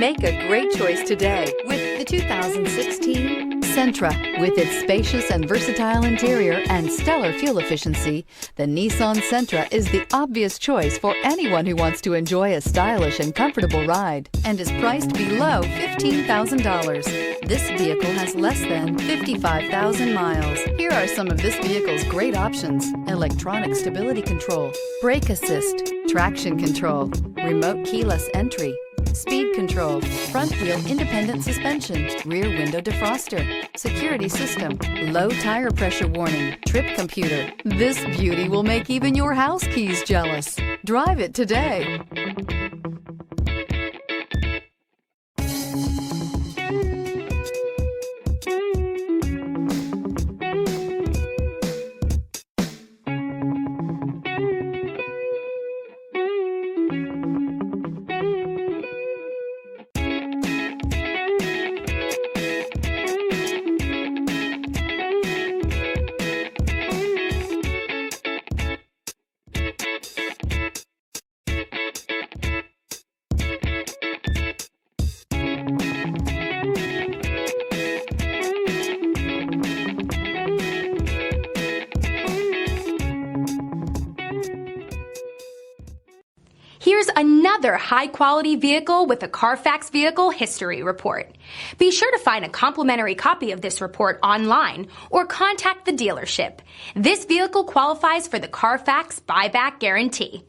Make a great choice today with the 2016 Sentra. With its spacious and versatile interior and stellar fuel efficiency, the Nissan Sentra is the obvious choice for anyone who wants to enjoy a stylish and comfortable ride and is priced below $15,000. This vehicle has less than 55,000 miles. Here are some of this vehicle's great options: electronic stability control, brake assist, traction control, remote keyless entry, speed control, front wheel independent suspension, rear window defroster, security system, low tire pressure warning, trip computer. This beauty will make even your house keys jealous. Drive it today. Here's another high-quality vehicle with a Carfax Vehicle History Report. Be sure to find a complimentary copy of this report online or contact the dealership. This vehicle qualifies for the Carfax Buyback Guarantee.